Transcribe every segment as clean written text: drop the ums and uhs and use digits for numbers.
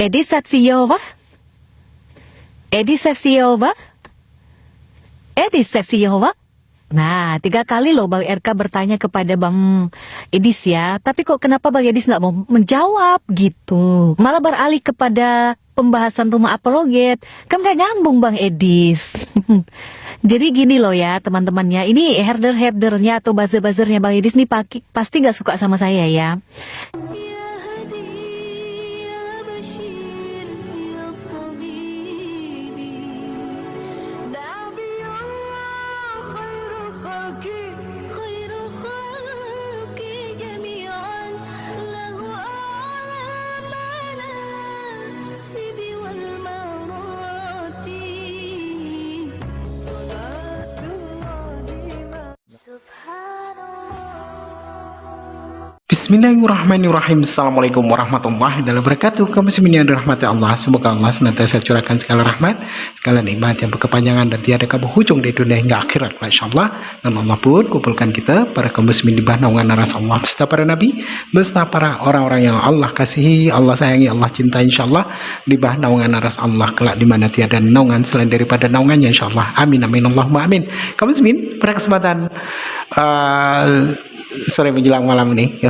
Edi saksi Yehova? Edi saksi Yehova? Edi saksi Yehova? Nah, 3 kali loh Bang RK bertanya kepada Bang Edis ya. Tapi kok kenapa Bang Edis nggak mau menjawab gitu? Malah beralih kepada pembahasan rumah apologet. Kan nggak nyambung Bang Edis. Jadi gini loh ya teman-temannya. Ini herder-herdernya atau buzzer-buzzernya Bang Edis nih pasti nggak suka sama saya ya. Bismillahirrahmanirrahim. Assalamualaikum warahmatullahi wabarakatuh. Kaum muslimin yang dirahmati Allah, semoga Allah senantiasa curahkan segala rahmat, segala nikmat yang berkepanjangan dan tiada berhujung dari dunia hingga akhirat, insyaallah. Dan Allah pun kumpulkan kita para kaum muslimin di bawah naungan aras Allah beserta para nabi, beserta para orang-orang yang Allah kasihi, Allah sayangi, Allah cintai, insyaallah, di bawah naungan aras Allah kelak di mana tiada naungan selain daripada naungannya, insyaallah. Amin amin Allahumma amin. Kaum muslimin, pada kesempatan sore menjelang malam ini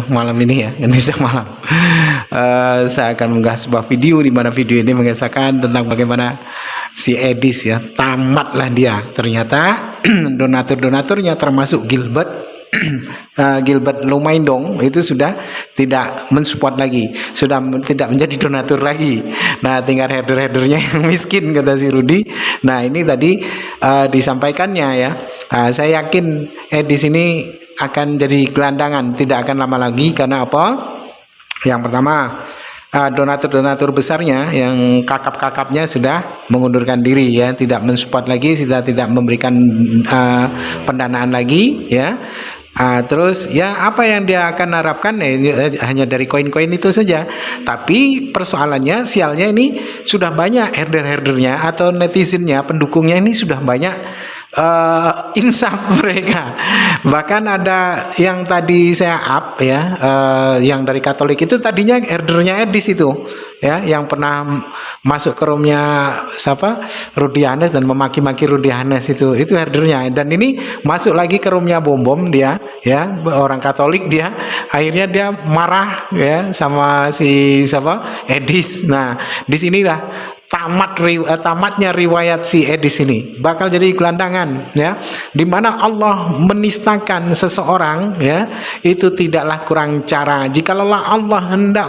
ya, ini sudah malam, saya akan mengunggah sebuah video di mana video ini mengisahkan tentang bagaimana si Edis ya, tamatlah dia ternyata. Donatur-donaturnya termasuk Gilbert Lumaindong itu sudah tidak mensupport lagi, sudah tidak menjadi donatur lagi. Nah, tinggal header-headernya yang miskin, kata si Rudi. Nah, ini tadi disampaikannya ya. Saya yakin Edis ini akan jadi gelandangan, tidak akan lama lagi. Karena apa? Yang pertama, donatur-donatur besarnya yang kakap-kakapnya sudah mengundurkan diri ya, tidak mensupport lagi, sudah tidak memberikan pendanaan lagi ya. Terus ya apa yang dia akan harapkan hanya dari koin-koin itu saja. Tapi persoalannya, sialnya ini sudah banyak herder-herdernya atau netizennya, pendukungnya ini sudah banyak insaf mereka. Bahkan ada yang tadi saya up ya, yang dari Katolik itu tadinya herdernya Edis itu ya, yang pernah masuk ke roomnya siapa, Rudi Hanes, dan memaki-maki Rudi Hanes itu herdernya. Dan ini masuk lagi ke roomnya Bom dia ya, orang Katolik dia, akhirnya dia marah ya sama si siapa, Edis. Nah, di sinilah tamatnya riwayat si Edis ini bakal jadi gelandangan ya, dimana Allah menistakan seseorang ya, itu tidaklah kurang cara. Jikalau Allah hendak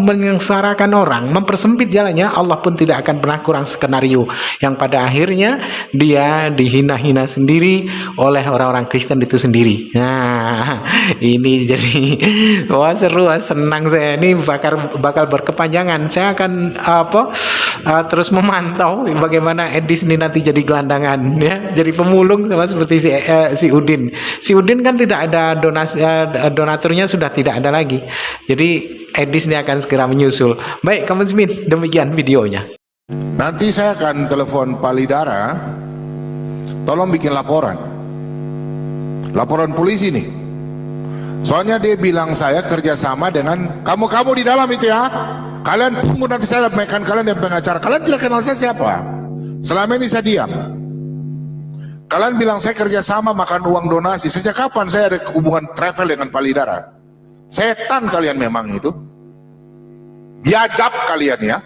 menyengsarakan orang, mempersempit jalannya, Allah pun tidak akan pernah kurang skenario yang pada akhirnya dia dihina-hina sendiri oleh orang-orang Kristen itu sendiri. Nah, ini jadi wah seru, senang saya ini, bakal berkepanjangan. Saya akan terus memantau bagaimana Edis ini nanti jadi gelandangan ya, jadi pemulung sama seperti si Udin. Si Udin kan tidak ada donaturnya, sudah tidak ada lagi. Jadi Edis ini akan segera menyusul. Baik, kaum muslimin, demikian videonya. Nanti saya akan telepon Palidara, tolong bikin laporan polisi nih. Soalnya dia bilang saya kerjasama dengan kamu di dalam itu ya. Kalian tunggu, nanti saya sampaikan kalian dan pengacara. Kalian tidak kenal saya siapa. Selama ini saya diam. Kalian bilang saya kerjasama makan uang donasi. Sejak kapan saya ada hubungan travel dengan Palidara? Setan kalian memang itu. Biadab kalian ya.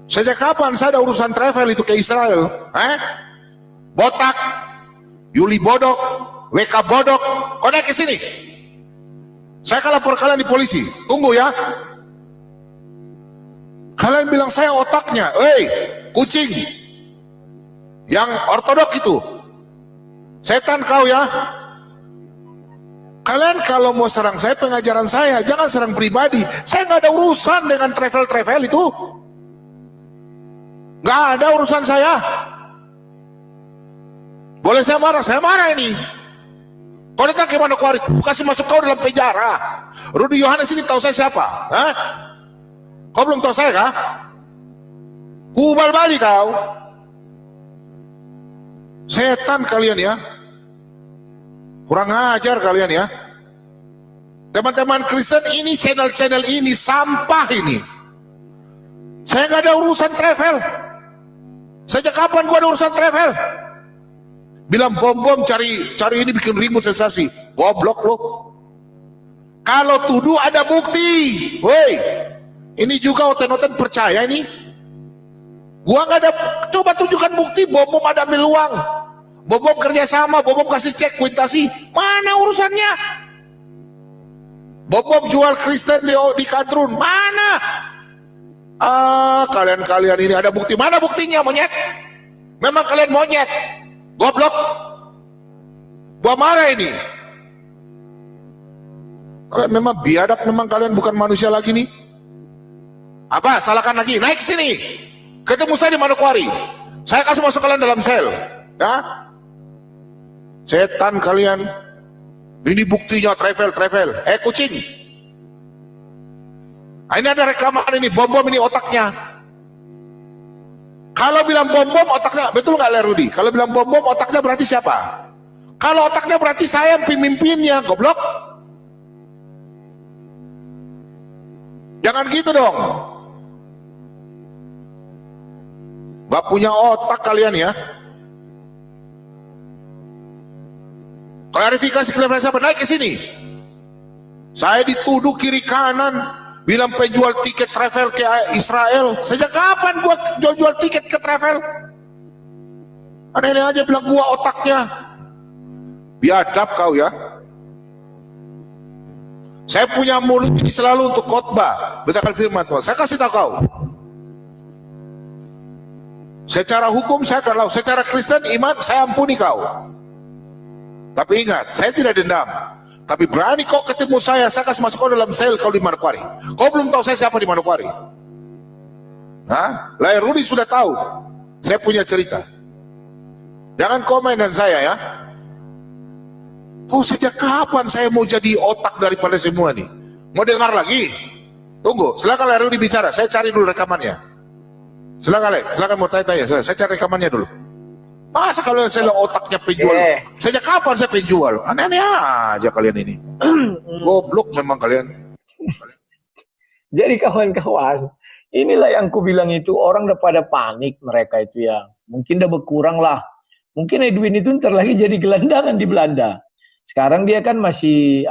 Sejak kapan saya ada urusan travel itu ke Israel? Botak, Yuli Bodok, WK Bodok, kau naik ke sini. Saya akan lapor kalian di polisi. Tunggu ya. Kalian bilang saya otaknya. Kucing yang ortodok itu, setan kau ya. Kalian kalau mau serang saya, pengajaran saya, jangan serang pribadi. Saya nggak ada urusan dengan travel itu. Nggak ada urusan saya. Boleh saya marah ini. Kau datang ke Manokwari, kasih masuk kau dalam penjara. Rudi Yohanes ini tahu saya siapa? Kau belum tahu saya kah? Kubal balik kau. Setan kalian ya. Kurang ajar kalian ya. Teman-teman Kristen, ini channel-channel ini sampah ini. Saya nggak ada urusan travel. Sejak kapan gua ada urusan travel? Bilang bom-bom cari ini bikin ribut sensasi. Goblok lo. Kalau tuduh ada bukti. Woi, ini juga oten-oten percaya ini. Gua nggak ada, coba tunjukkan bukti. Bom-bom ada ambil uang. Bom-bom kerjasama, bom-bom kasih cek kuitasi. Mana urusannya? Bom-bom jual Kristen di Kadrun. Mana? Kalian-kalian ini ada bukti. Mana buktinya, monyet? Memang kalian monyet. Goblok. Gua marah ini. Kalian memang biadab, memang kalian bukan manusia lagi nih. Apa? Salahkan lagi. Naik ke sini. Ketemu saya di Manokwari. Saya kasih masuk kalian dalam sel. Ya? Setan kalian. Ini buktinya travel. Kucing. Nah, ini ada rekaman ini, bom-bom ini otaknya. Kalau bilang bom-bom otaknya, betul nggak Lerudi? Kalau bilang bom-bom otaknya berarti siapa? Kalau otaknya berarti saya pemimpinnya, goblok. Jangan gitu dong. Gak punya otak kalian ya. Klarifikasi siapa? Naik ke sini. Saya dituduh kiri kanan. Bilang penjual tiket travel ke Israel. Sejak kapan gua jual tiket ke travel? Aneh-aneh aja bilang gua otaknya. Biadab kau ya. Saya punya mulut ini selalu untuk khotbah, beritakan firman Tuhan. Saya kasih tahu kau. Secara hukum saya akan lakukan, secara Kristen iman saya ampuni kau. Tapi ingat, saya tidak dendam. Tapi berani kau ketemu saya kasih masuk kau dalam sel kau di Manokwari. Kau belum tahu saya siapa di Manokwari. Hah? Lerudi sudah tahu. Saya punya cerita. Jangan komen dan saya ya. Oh, sejak kapan saya mau jadi otak daripada semua nih? Mau dengar lagi? Tunggu, silakan Lerudi bicara. Saya cari dulu rekamannya. Silakan mau tanya-tanya. Saya cari rekamannya dulu. Masa kalau saya otaknya penjual? Sejak kapan saya penjual? Aneh-aneh aja kalian ini. Goblok memang kalian. Jadi kawan-kawan, inilah yang ku bilang itu, orang udah pada panik mereka itu ya. Mungkin udah berkurang lah. Mungkin Edwin itu ntar lagi jadi gelandangan di Belanda. Sekarang dia kan masih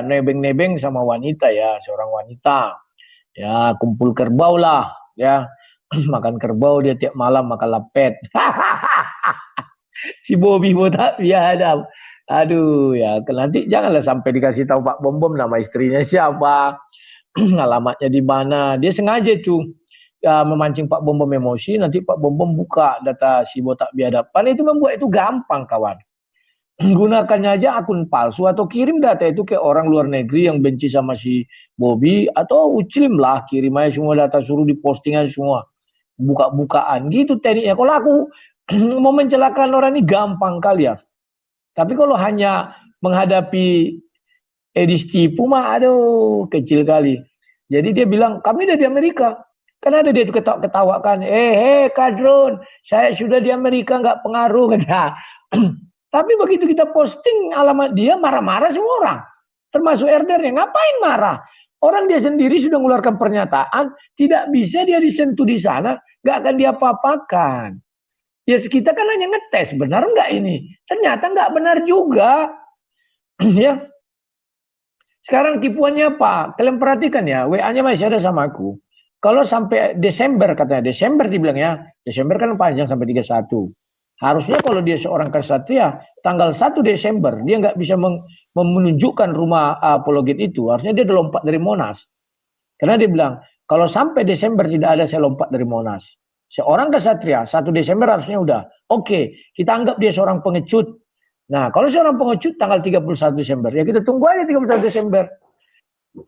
nebeng-nebeng sama wanita ya, seorang wanita. Ya, kumpul kerbau lah ya. Makan kerbau dia tiap malam makan lepet. Si Bobby tak biadab. Aduh ya, nanti janganlah sampai dikasih tahu Pak Bom-Bom nama istrinya siapa, alamatnya di mana. Dia sengaja tuh memancing Pak Bom-Bom emosi, nanti Pak Bom-Bom buka data si botak biadab. Pan itu membuat itu gampang kawan. Gunakannya aja akun palsu atau kirim data itu ke orang luar negeri yang benci sama si Bobby, atau uclim lah, kirim aja semua data, suruh diposting aja semua. Buka-bukaan gitu tekniknya. Kalau aku mau mencelakakan orang ini gampang kali ya. Tapi kalau hanya menghadapi Edis tipu mah aduh kecil kali. Jadi dia bilang kami udah di Amerika. Kan ada dia itu ketawa-ketawakan. Kadrun, saya sudah di Amerika nggak pengaruh kata. Tapi begitu kita posting alamat dia, marah-marah semua orang. Termasuk RDR-nya. Ngapain marah? Orang dia sendiri sudah mengeluarkan pernyataan, tidak bisa dia disentuh di sana, nggak akan diapa-apakan. Ya kita kan hanya ngetes, benar nggak ini? Ternyata nggak benar juga. Ya. Sekarang tipuannya apa? Kalian perhatikan ya, WA-nya masih ada sama aku. Kalau sampai Desember, katanya Desember dibilang ya, Desember kan panjang sampai 31. Harusnya kalau dia seorang ksatria, tanggal 1 Desember, dia nggak bisa menunjukkan rumah apologet itu. Harusnya dia udah lompat dari Monas. Karena dia bilang, kalau sampai Desember tidak ada saya lompat dari Monas. Seorang ksatria, 1 Desember harusnya udah. Oke, kita anggap dia seorang pengecut. Nah, kalau seorang pengecut tanggal 31 Desember, ya kita tunggu aja 31 Desember.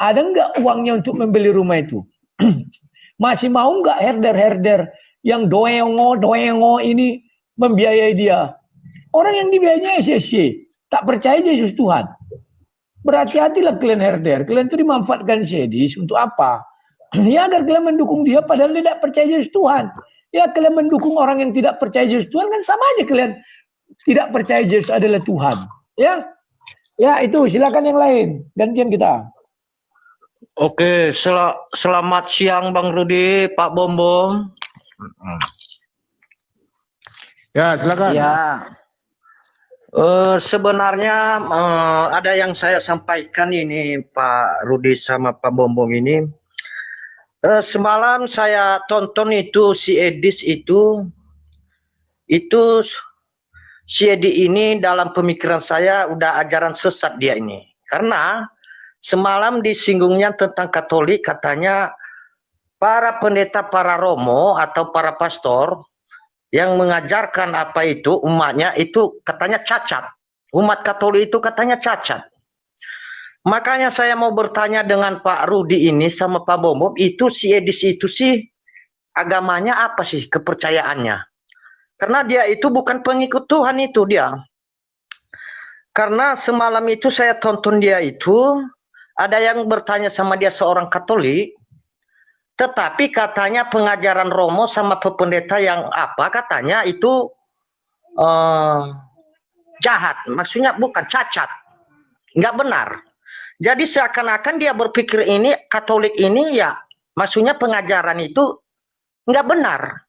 Ada nggak uangnya untuk membeli rumah itu? Masih mau nggak herder-herder yang doengo ini membiayai dia? Orang yang dibiayainya SSC, tak percaya Yesus Tuhan. Berhati-hatilah kalian herder. Kalian itu dimanfaatkan Sedis untuk apa? Ya agar kalian mendukung dia padahal dia tidak percaya Yesus Tuhan. Ya kalian mendukung orang yang tidak percaya Yesus Tuhan kan sama aja kalian tidak percaya Yesus adalah Tuhan. Ya itu silakan yang lain. Gantian kita. Oke, selamat siang Bang Rudi, Pak Bom Bom. Ya, silakan. Ya, Sebenarnya ada yang saya sampaikan ini Pak Rudi sama Pak Bom Bom ini. Semalam saya tonton itu si Edis itu si Edi ini dalam pemikiran saya udah ajaran sesat dia ini. Karena semalam disinggungnya tentang Katolik, katanya para pendeta, para romo atau para pastor yang mengajarkan apa itu umatnya itu katanya cacat. Umat Katolik itu katanya cacat. Makanya saya mau bertanya dengan Pak Rudi ini sama Pak Bomob, itu si Edis itu sih agamanya apa sih, kepercayaannya? Karena dia itu bukan pengikut Tuhan itu dia. Karena semalam itu saya tonton dia itu, ada yang bertanya sama dia seorang Katolik, tetapi katanya pengajaran Romo sama pendeta yang apa katanya itu jahat, maksudnya bukan cacat, nggak benar. Jadi seakan-akan dia berpikir ini Katolik ini ya, maksudnya pengajaran itu nggak benar.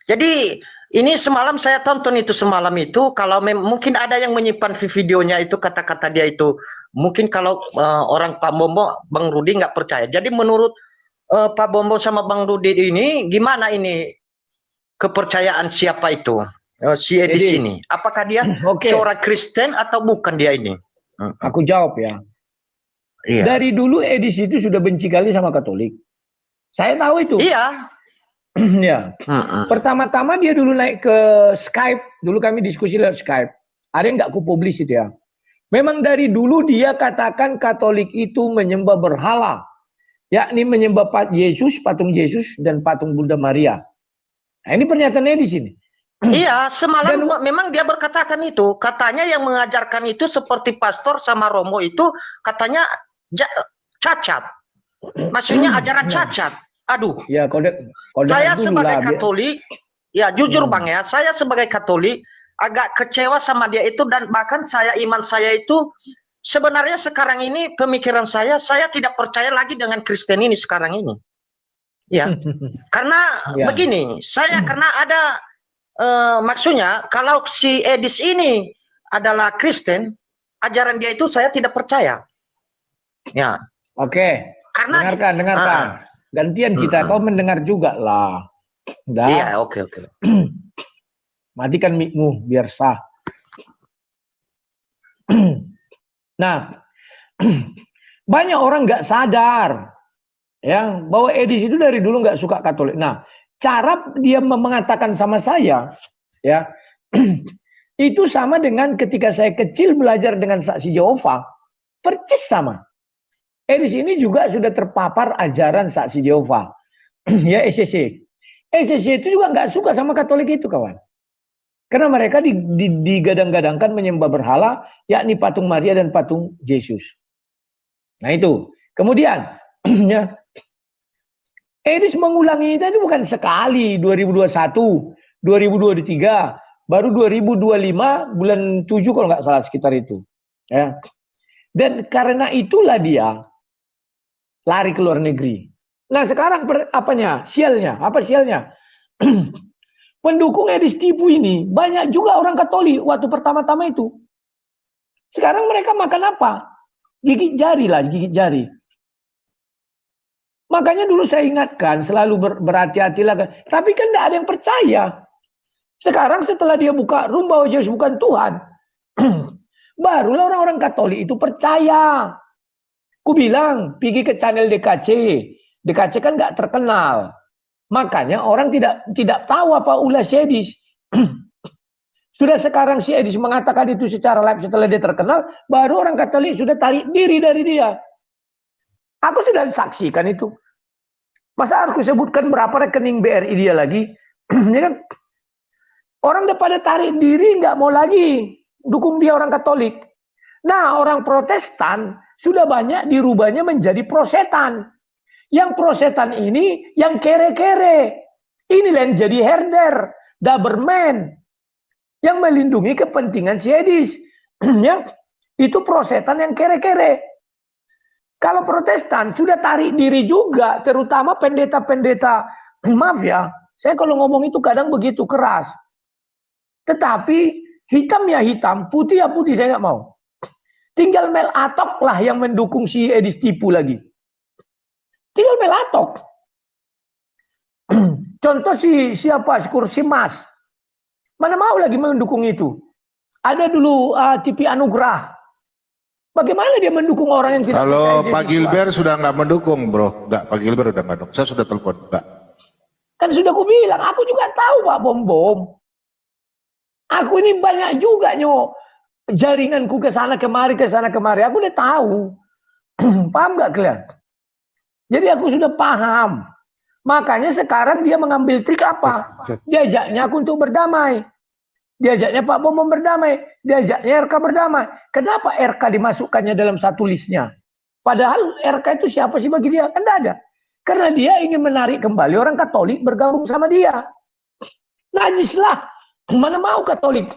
Jadi ini semalam saya tonton itu semalam itu, kalau mungkin ada yang menyimpan videonya itu kata-kata dia itu, mungkin kalau orang Pak Bombo, Bang Rudi nggak percaya. Jadi menurut Pak Bombo sama Bang Rudi ini gimana ini kepercayaan siapa itu si Edis Jadi, ini? Apakah dia Oke. seorang Kristen atau bukan dia ini? aku jawab ya. Iya. Dari dulu Edis itu sudah benci kali sama Katolik. Saya tahu itu. Iya. Ya. Pertama-tama dia dulu naik ke Skype. Dulu kami diskusi lewat Skype. Ada yang nggak kupublis itu ya. Memang dari dulu dia katakan Katolik itu menyembah berhala. Yakni menyembah Yesus, patung Yesus, dan patung Bunda Maria. Nah ini pernyataannya di sini. Iya, semalam memang dia berkatakan itu. Katanya yang mengajarkan itu seperti pastor sama romo itu katanya cacat. Maksudnya ajaran cacat. Aduh. Ya, saya sebagai Katolik, ya jujur Bang ya, saya sebagai Katolik agak kecewa sama dia itu, dan bahkan iman saya itu sebenarnya sekarang ini pemikiran saya tidak percaya lagi dengan Kristen ini sekarang ini. Ya. Karena begini, karena ada maksudnya kalau si Edis ini adalah Kristen, ajaran dia itu saya tidak percaya. Ya. Oke. Karena dengarkan. Gantian kita, kau mendengar juga lah. Udah. Iya, oke. Matikan mic-mu biar sah. Nah, banyak orang nggak sadar ya bahwa Edis itu dari dulu nggak suka Katolik. Nah, cara dia mengatakan sama saya, ya, itu sama dengan ketika saya kecil belajar dengan saksi Yehova, persis sama. Edis ini juga sudah terpapar ajaran saksi Yehova, ya SCC. SCC itu juga nggak suka sama Katolik itu, kawan. Karena mereka digadang-gadangkan menyembah berhala, yakni patung Maria dan patung Yesus. Nah itu. Kemudian, ya, Edis mengulangi itu bukan sekali, 2021, 2023, baru 2025 bulan 7 kalau nggak salah sekitar itu. Ya. Dan karena itulah dia lari ke luar negeri. Nah sekarang sialnya? Apa sialnya? Pendukung Edis tipu ini banyak juga orang Katolik waktu pertama-tama itu. Sekarang mereka makan apa? Gigit jari lah, gigit jari. Makanya dulu saya ingatkan, selalu berhati-hatilah. Tapi kan tidak ada yang percaya. Sekarang setelah dia buka room bahwa Yesus bukan Tuhan, barulah orang-orang Katolik itu percaya. Ku bilang, pergi ke channel DKC. DKC kan nggak terkenal. Makanya orang tidak tahu apa ulah si Edis. Sudah sekarang si Edis mengatakan itu secara live setelah dia terkenal, baru orang Katolik sudah tarik diri dari dia. Aku sudah saksikan itu. Masa harus sebutkan berapa rekening BRI dia lagi? Ya kan? Orang udah pada tarik diri, nggak mau lagi dukung dia orang Katolik. Nah, orang Protestan sudah banyak dirubahnya menjadi prosetan. Yang prosetan ini yang kere-kere. Inilah yang jadi herder, Doberman, yang melindungi kepentingan si Edis. Ya, itu prosetan yang kere-kere. Kalau Protestan sudah tarik diri juga, terutama pendeta-pendeta, maaf ya, saya kalau ngomong itu kadang begitu keras. Tetapi hitam ya hitam, putih ya putih, saya nggak mau. Tinggal Mel Atok lah yang mendukung si Edis Tipu lagi. Tinggal Mel Atok. Contoh siapa? Si Kursi Mas. Mana mau lagi mendukung itu? Ada dulu TV Anugerah. Bagaimana dia mendukung orang yang tidak Kalau percaya Pak Yesus Gilbert Tuhan? sudah nggak mendukung, bro. Nggak, Pak Gilbert udah nggak dukung. Saya sudah telepon, nggak. Kan sudah aku bilang, aku juga tahu Pak Bom. Aku ini banyak juga jaringanku ke sana kemari. Aku udah tahu. Paham nggak kalian? Jadi aku sudah paham. Makanya sekarang dia mengambil trik apa? Diajaknya aku untuk berdamai. Diajaknya Pak Bom berdamai. Diajaknya RK berdamai. Kenapa RK dimasukkannya dalam satu listnya? Padahal RK itu siapa sih bagi dia? Kan tidak ada. Karena dia ingin menarik kembali orang Katolik bergabung sama dia. Najislah. Mana mau Katolik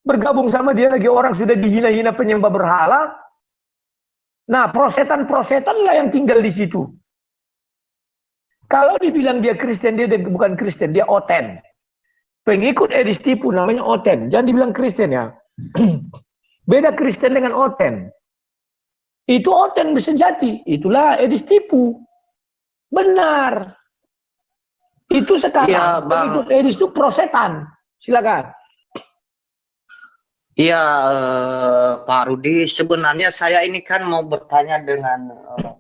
bergabung sama dia lagi, orang sudah dihina-hina penyembah berhala. Nah, prosetan-prosetan lah yang tinggal di situ. Kalau dibilang dia Kristen, dia bukan Kristen, dia oten. Pengikut Edis Tipu namanya oten. Jangan dibilang Kristen ya. Beda Kristen dengan oten. Itu oten sejati. Itulah Edis Tipu. Benar. Itu sekarang. Iya, Bang. Pengikut Edis itu prosetan. Silakan. Iya, Pak Rudi, sebenarnya saya ini kan mau bertanya dengan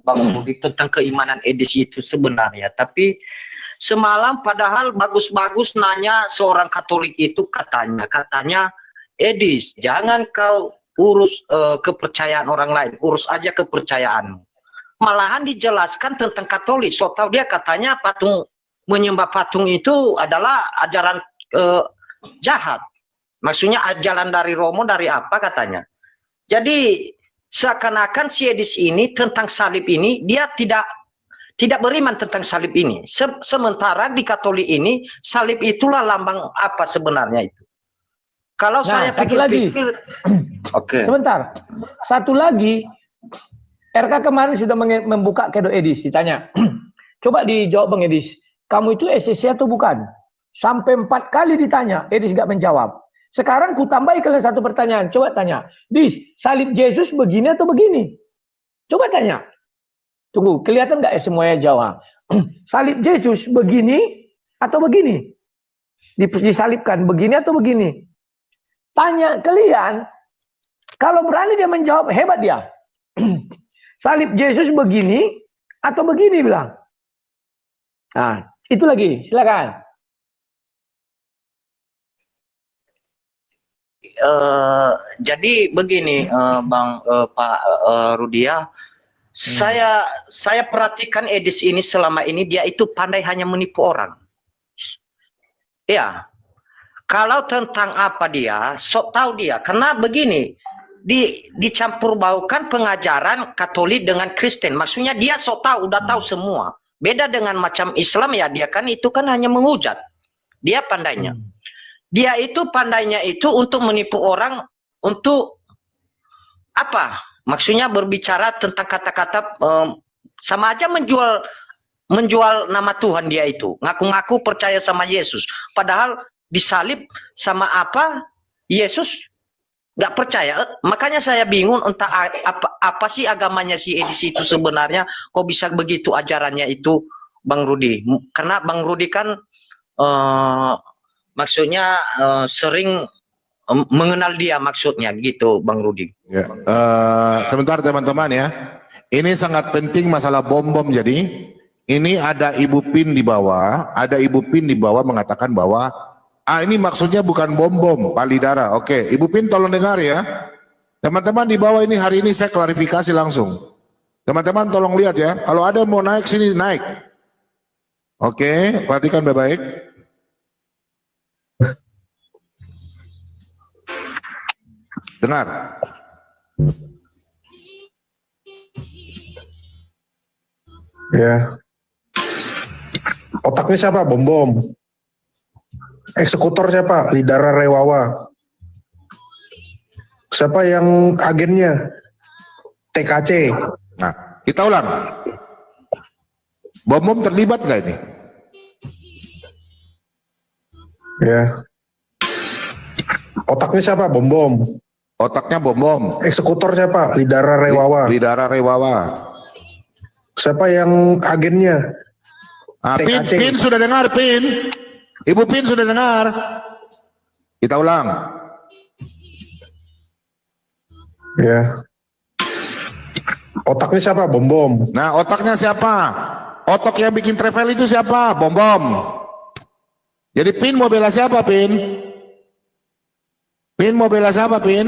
Bang Rudi tentang keimanan Edis itu sebenarnya. Tapi semalam padahal bagus-bagus nanya seorang Katolik itu katanya Edis, jangan kau urus kepercayaan orang lain, urus aja kepercayaanmu. Malahan dijelaskan tentang Katolik. So tahu dia katanya menyembah patung itu adalah ajaran jahat. Maksudnya ajaran dari Romo, dari apa katanya. Jadi seakan-akan si Edis ini tentang salib ini, dia tidak beriman tentang salib ini. Sementara di Katolik ini, salib itulah lambang apa sebenarnya itu. Kalau saya pikir-pikir, oke. Sebentar, satu lagi, RK kemarin sudah membuka kedo Edis, ditanya. Coba dijawab Bang Edis, kamu itu SCC atau bukan? Sampai 4 kali ditanya, Edis gak menjawab. Sekarang ku tambahi kalian satu pertanyaan. Coba tanya. Dis, salib Yesus begini atau begini? Coba tanya. Tunggu, kelihatan nggak ya semuanya jawab? Salib Yesus begini atau begini? Disalibkan begini atau begini? Tanya kalian. Kalau berani dia menjawab, hebat dia. Salib Yesus begini atau begini bilang. Nah, itu lagi. Silakan. Jadi begini Pak Rudia, saya perhatikan Edis ini selama ini dia itu pandai hanya menipu orang. Ya, kalau tentang apa dia, sok tahu dia. Karena begini, dicampur baukan pengajaran Katolik dengan Kristen. Maksudnya dia sok tahu, udah tahu semua. Beda dengan macam Islam ya, dia kan itu kan hanya menghujat. Dia pandainya. Dia itu pandainya itu untuk menipu orang, untuk apa? Maksudnya berbicara tentang kata-kata sama aja menjual nama Tuhan dia itu. Ngaku-ngaku percaya sama Yesus. Padahal disalib sama apa? Yesus nggak percaya. Makanya saya bingung entah apa sih agamanya si Edis itu sebenarnya. Kok bisa begitu ajarannya itu, Bang Rudi? Karena Bang Rudi kan maksudnya sering mengenal dia maksudnya gitu, Bang Rudi. Ya. Sebentar teman-teman ya. Ini sangat penting masalah bom-bom. Jadi ini ada Ibu Pin di bawah, mengatakan bahwa ini maksudnya bukan bom-bom, palidara. Oke, Ibu Pin tolong dengar ya. Teman-teman di bawah ini hari ini saya klarifikasi langsung. Teman-teman tolong lihat ya. Kalau ada mau naik sini naik. Oke, perhatikan baik-baik. Dengar. Ya. Otaknya siapa? Bom-bom. Eksekutor siapa? Lidara Rewawa. Siapa yang agennya? TKC. Nah, Kita ulang. Bom terlibat nggak ini? Ya. Otaknya siapa? Bom. Otaknya bom. Eksekutor siapa? Lidara Rewawa. Lidara Rewawa. Siapa yang agennya? Ah, Pin, TKC. Pin sudah dengar, Pin. Ibu Pin sudah dengar. Kita ulang. Ya. Otaknya siapa? Bom. Nah, otaknya siapa? Otak yang bikin travel itu siapa? Bom. Jadi Pin mau bela siapa, Pin? Pin mau bela siapa, Pin?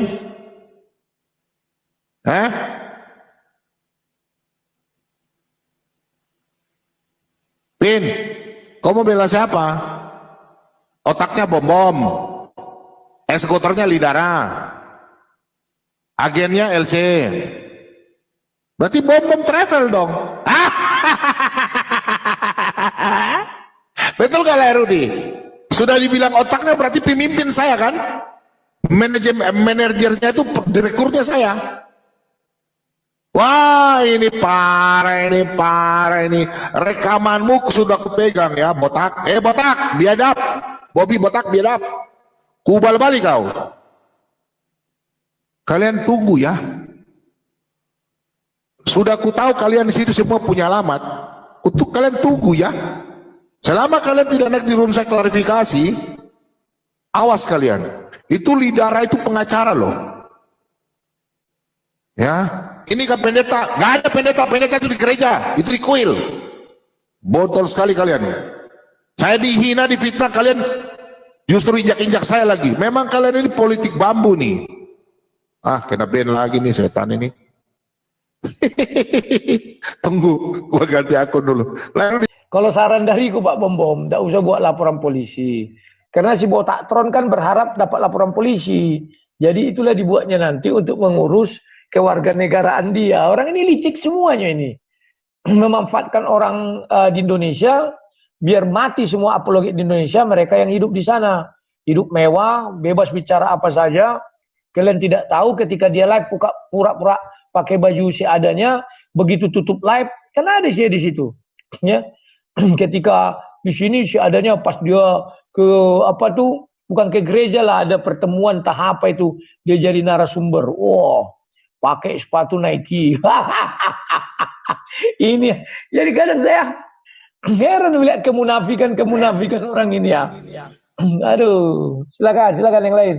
Pin, kau mau bela siapa? Otaknya bom. Eksekutornya Lidara. Agennya LC. Berarti bom travel dong. Betul gak lah Rudi? Sudah dibilang otaknya berarti pemimpin saya kan? Manajernya itu direkturnya saya. Wah ini parah ini. Rekamanmu sudah kupegang ya botak. Botak biadab. Bobby botak biadab. Kubal balik kau. Kalian tunggu ya. Sudah ku tahu kalian di situ semua punya alamat. Untuk kalian tunggu ya. Selama kalian tidak naik di room saya klarifikasi, awas kalian. Itu Lidara itu pengacara loh. Ya, ini kan pendeta. Nggak ada pendeta itu di gereja, itu di kuil. Botol sekali kalian. Saya dihina, difitnah, kalian justru injak-injak saya lagi. Memang kalian ini politik bambu nih. Kena ban lagi nih setan ini. Tunggu, gua ganti akun dulu. Lalu Kalau saran dariku Pak Bom, tidak usah buat laporan polisi. Karena si Botaktron kan berharap dapat laporan polisi. Jadi itulah dibuatnya nanti untuk mengurus kewarganegaraan dia. Orang ini licik semuanya ini. Memanfaatkan orang di Indonesia, biar mati semua apologet di Indonesia, mereka yang hidup di sana. Hidup mewah, bebas bicara apa saja. Kalian tidak tahu ketika dia live pura-pura pakai baju seadanya, begitu tutup live, kan ada sih di situ. Ya. Ketika di sini seadanya pas dia ke bukan ke gereja lah, ada pertemuan tahap apa itu, dia jadi narasumber. Wow, pakai sepatu Nike. Ini jadi kadang saya heran melihat kemunafikan orang ini ya. Aduh, silakan yang lain.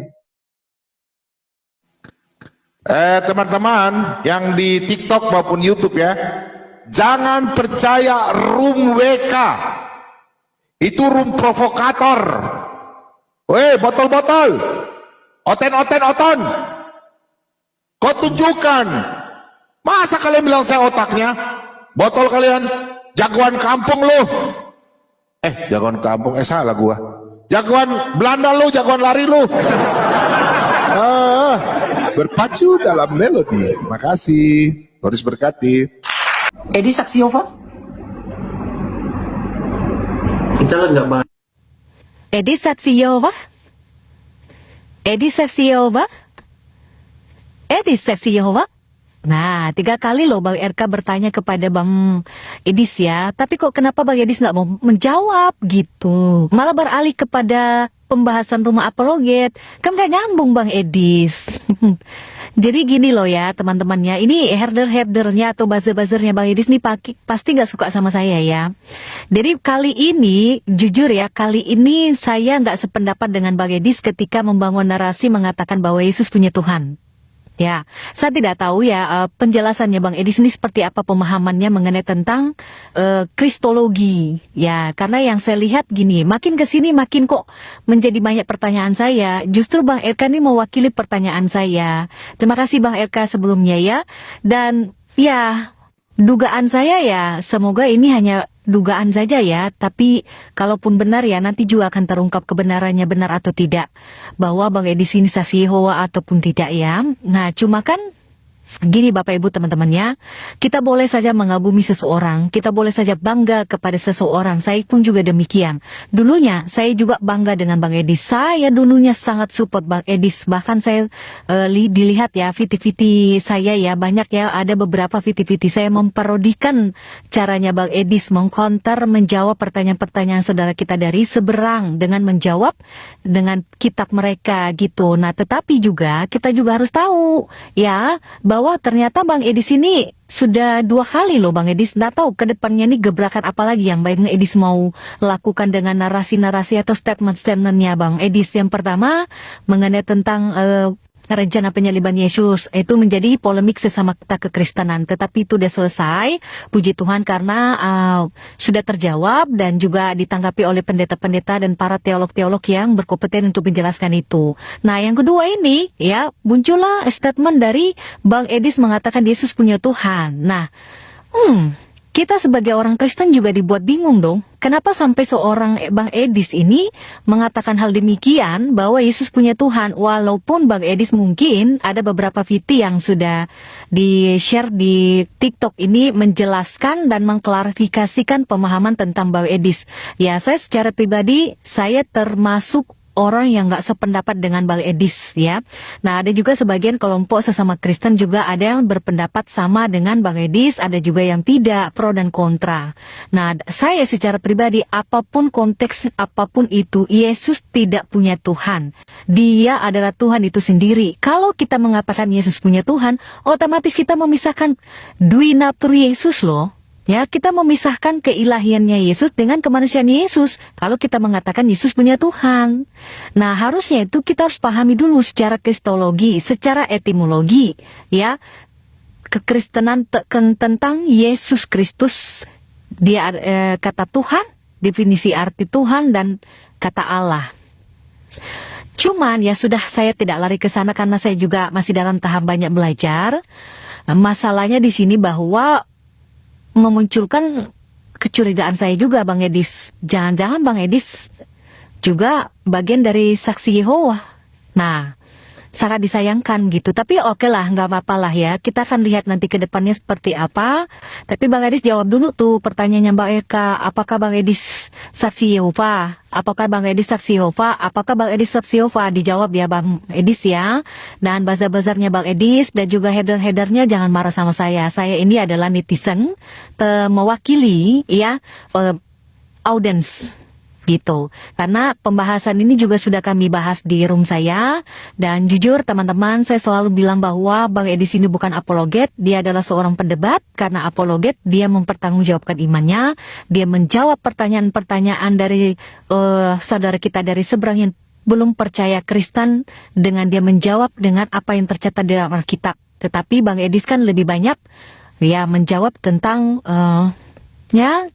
teman-teman yang di TikTok maupun YouTube ya, jangan percaya room WK. Itu room provokator. Weh, botol-botol. Oten. Kau tunjukkan. Masa kalian bilang saya otaknya? Botol kalian. Jagoan kampung lu. Jagoan kampung. Salah gua. Jagoan Belanda lu, jagoan lari lu. Berpacu dalam melodi. Makasih. Tuhan berkati. Edi Saksiova? Kita nggak bahas. Edi Saksiova? Nah, 3 kali loh Bang RK bertanya kepada Bang Edis ya. Tapi kok kenapa Bang Edis nggak mau menjawab gitu? Malah beralih kepada pembahasan rumah apologet. Kan nggak nyambung Bang Edis. Jadi gini loh ya teman-temannya. Ini herder-herdernya atau buzzer-buzzernya Bang Edis nih pasti nggak suka sama saya ya. Jadi kali ini, jujur ya, kali ini saya nggak sependapat dengan Bang Edis ketika membangun narasi mengatakan bahwa Yesus punya Tuhan. Ya, saya tidak tahu ya penjelasannya Bang Edis ini seperti apa pemahamannya mengenai tentang kristologi. Ya, karena yang saya lihat gini, makin kesini makin kok menjadi banyak pertanyaan saya. Justru Bang RK ini mewakili pertanyaan saya. Terima kasih Bang RK sebelumnya ya. Dan ya, dugaan saya ya, semoga ini hanya dugaan saja ya, tapi kalaupun benar ya nanti juga akan terungkap kebenarannya benar atau tidak, bahwa Bang Edis ini saksi Yehova ataupun tidak ya. Nah cuma kan Gini Bapak Ibu teman-temannya, kita boleh saja mengagumi seseorang, kita boleh saja bangga kepada seseorang, saya pun juga demikian. Dulunya saya juga bangga dengan Bang Edis, saya dulunya sangat support Bang Edis, bahkan saya dilihat ya viti-viti saya ya, banyak ya, ada beberapa viti-viti saya memparodikan caranya Bang Edis mengcounter, menjawab pertanyaan-pertanyaan saudara kita dari seberang dengan menjawab dengan kitab mereka gitu. Nah tetapi juga kita juga harus tahu ya, bahwa ternyata Bang Edis ini sudah 2 kali loh Bang Edis, nggak tahu ke depannya nih gebrakan apa lagi yang Bang Edis mau lakukan dengan narasi-narasi atau statement-statementnya Bang Edis. Yang pertama mengenai tentang rencana penyaliban Yesus, itu menjadi polemik sesama kita kekristenan, tetapi itu sudah selesai, puji Tuhan, karena sudah terjawab dan juga ditanggapi oleh pendeta-pendeta dan para teolog-teolog yang berkompeten untuk menjelaskan itu. Nah yang kedua ini ya, muncullah statement dari Bang Edis mengatakan Yesus punya Tuhan. Nah kita sebagai orang Kristen juga dibuat bingung dong. Kenapa sampai seorang Bang Edis ini mengatakan hal demikian bahwa Yesus punya Tuhan, walaupun Bang Edis mungkin ada beberapa video yang sudah di-share di TikTok ini menjelaskan dan mengklarifikasikan pemahaman tentang Bang Edis. Ya, saya secara pribadi saya termasuk orang yang nggak sependapat dengan Bang Edis ya. Nah ada juga sebagian kelompok sesama Kristen juga ada yang berpendapat sama dengan Bang Edis, ada juga yang tidak, pro dan kontra. Nah saya secara pribadi apapun konteks apapun itu, Yesus tidak punya Tuhan. Dia adalah Tuhan itu sendiri. Kalau kita mengatakan Yesus punya Tuhan, otomatis kita memisahkan dui natur Yesus loh. Ya, kita memisahkan keilahiannya Yesus dengan kemanusiaan Yesus. Kalau kita mengatakan Yesus punya Tuhan. Nah, harusnya itu kita harus pahami dulu secara kristologi, secara etimologi. Ya, kekristenan tentang Yesus Kristus. Dia kata Tuhan, definisi arti Tuhan dan kata Allah. Cuman ya sudah, saya tidak lari ke sana karena saya juga masih dalam tahap banyak belajar. Masalahnya di sini bahwa memunculkan kecurigaan saya juga Bang Edis. Jangan-jangan Bang Edis juga bagian dari saksi Yehova. Nah, sangat disayangkan gitu. Tapi oke lah, nggak apa-apa lah ya. Kita akan lihat nanti ke depannya seperti apa. Tapi Bang Edis jawab dulu tuh pertanyaannya Mbak Eka. Apakah Bang Edis saksi Yehova? Apakah Bang Edis saksi Yehova? Apakah Bang Edis saksi Yehova? Dijawab ya Bang Edis ya. Dan buzzer-buzzernya Bang Edis dan juga header-headernya jangan marah sama saya. Saya ini adalah netizen mewakili ya audience gitu. Karena pembahasan ini juga sudah kami bahas di room saya, dan jujur teman-teman, saya selalu bilang bahwa Bang Edis ini bukan apologet, dia adalah seorang pendebat. Karena apologet, dia mempertanggungjawabkan imannya, dia menjawab pertanyaan-pertanyaan dari saudara kita dari seberang yang belum percaya Kristen, dengan dia menjawab dengan apa yang tercatat di dalam Alkitab. Tetapi Bang Edis kan lebih banyak ya menjawab tentang ya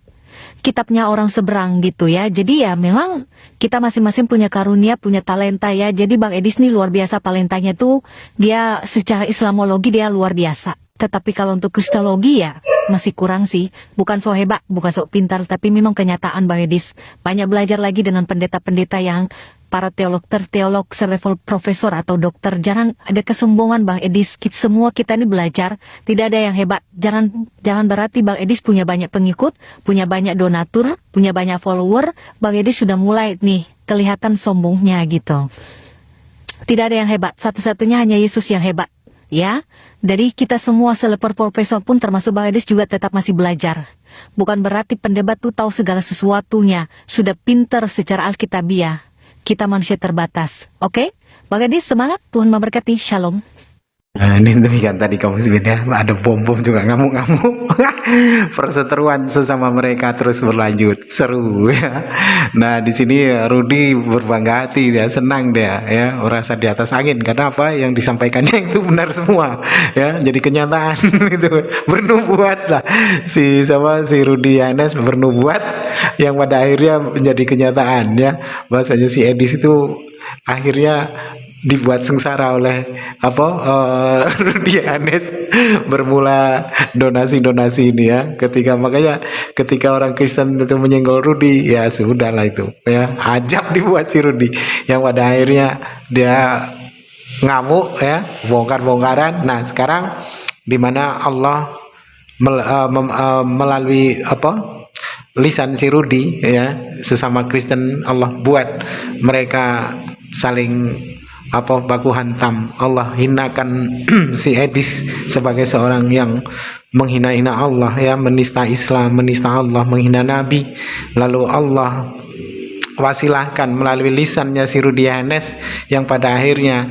kitabnya orang seberang gitu ya. Jadi ya memang kita masing-masing punya karunia, punya talenta ya. Jadi Bang Edis nih luar biasa talentanya tuh. Dia secara Islamologi dia luar biasa. Tetapi kalau untuk Kristologi ya masih kurang sih. Bukan so hebat, bukan so pintar, tapi memang kenyataan Bang Edis. Banyak belajar lagi dengan pendeta-pendeta yang para teolog selevel profesor atau dokter. Jangan ada kesombongan Bang Edis. Semua kita ini belajar, tidak ada yang hebat. Jangan berarti Bang Edis punya banyak pengikut, punya banyak donatur, punya banyak follower, Bang Edis sudah mulai nih kelihatan sombongnya gitu. Tidak ada yang hebat, satu-satunya hanya Yesus yang hebat. Ya, dari kita semua selevel profesor pun termasuk Bang Edis juga tetap masih belajar. Bukan berarti pendebat tuh tahu segala sesuatunya, sudah pinter secara alkitabiah. Kita manusia terbatas. Oke? Bang Edis semangat, Tuhan memberkati. Shalom. Nah, ini demikian tadi kamu sebenarnya ada bom-bom juga ngamuk-ngamuk. Perseteruan sesama mereka terus berlanjut, seru ya. Nah di sini Rudi berbangga hati, dia senang dia ya, merasa di atas angin karena apa yang disampaikannya itu benar semua ya, jadi kenyataan itu bernubuat lah si Rudi Yanes bernubuat yang pada akhirnya menjadi kenyataan ya. Bahasanya si Edis itu akhirnya dibuat sengsara oleh Rudi Yanes, bermula donasi ini ya. Makanya ketika orang Kristen itu menyenggol Rudi, ya sudah lah itu ya, ajab dibuat si Rudi yang pada akhirnya dia ngamuk ya, bongkar-bongkaran. Nah sekarang di mana Allah melalui lisan si Rudi ya, sesama Kristen Allah buat mereka saling baku hantam. Allah hinakan si Edis sebagai seorang yang menghina-hina Allah ya, menista Islam, menista Allah, menghina Nabi. Lalu Allah wasilahkan melalui lisannya si Rudi Hanes yang pada akhirnya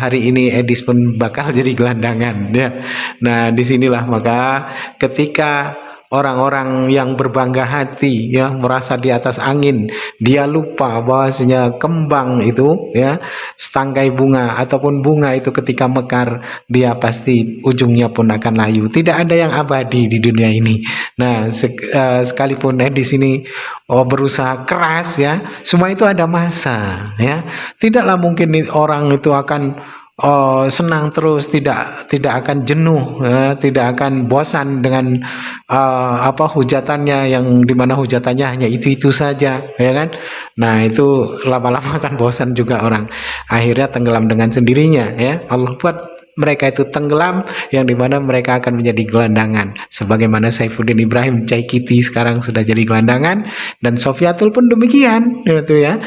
hari ini Edis pun bakal jadi gelandangan ya. Nah, disinilah maka ketika orang-orang yang berbangga hati ya, merasa di atas angin, dia lupa bahwasanya kembang itu ya, setangkai bunga ataupun bunga itu ketika mekar dia pasti ujungnya pun akan layu. Tidak ada yang abadi di dunia ini. Nah, sekalipun di sini berusaha keras ya, semua itu ada masa ya. Tidaklah mungkin orang itu akan senang terus, tidak akan jenuh ya, tidak akan bosan dengan hujatannya, yang dimana hujatannya hanya itu saja ya kan. Nah, itu lama-lama akan bosan juga orang, akhirnya tenggelam dengan sendirinya ya. Allah buat mereka itu tenggelam, yang dimana mereka akan menjadi gelandangan, sebagaimana Saifuddin Ibrahim Caikiti sekarang sudah jadi gelandangan, dan Sofiatul pun demikian gitu ya.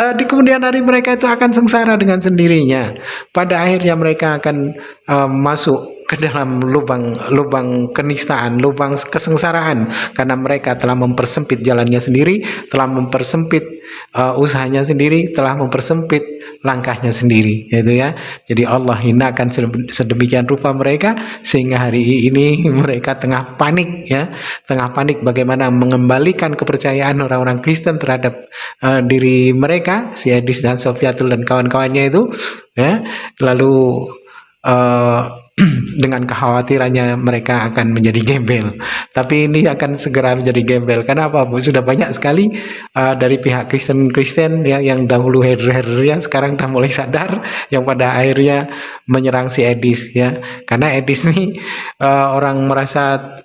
Di kemudian hari mereka itu akan sengsara dengan sendirinya. Pada akhirnya mereka akan masuk ke dalam lubang kenistaan, lubang kesengsaraan, karena mereka telah mempersempit jalannya sendiri, telah mempersempit usahanya sendiri, telah mempersempit langkahnya sendiri, gitu ya. Jadi Allah hinakan sedemikian rupa mereka sehingga hari ini mereka tengah panik ya, tengah panik bagaimana mengembalikan kepercayaan orang-orang Kristen terhadap diri mereka, si Edis dan Sofiatul dan kawan-kawannya itu ya. Lalu dengan kekhawatirannya mereka akan menjadi gembel, tapi ini akan segera menjadi gembel. Kenapa, Bu? Sudah banyak sekali dari pihak Kristen ya, yang dahulu hater yang sekarang sudah mulai sadar, yang pada akhirnya menyerang si Edis ya, karena Edis nih orang merasa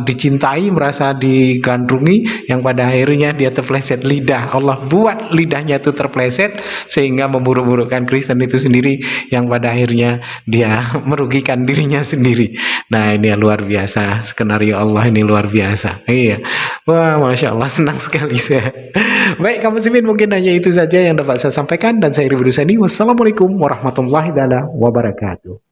dicintai, merasa digandrungi, yang pada akhirnya dia terpleset lidah. Allah buat lidahnya itu terpleset sehingga memburuk-burukkan Kristen itu sendiri, yang pada akhirnya dia merugikan dirinya sendiri. Nah, ini luar biasa, skenario Allah ini luar biasa. Iya, wah, masya Allah, senang sekali saya. Baik, kamu muslimin, mungkin hanya itu saja yang dapat saya sampaikan, dan saya Iri Budusani. Wassalamualaikum warahmatullahi wabarakatuh.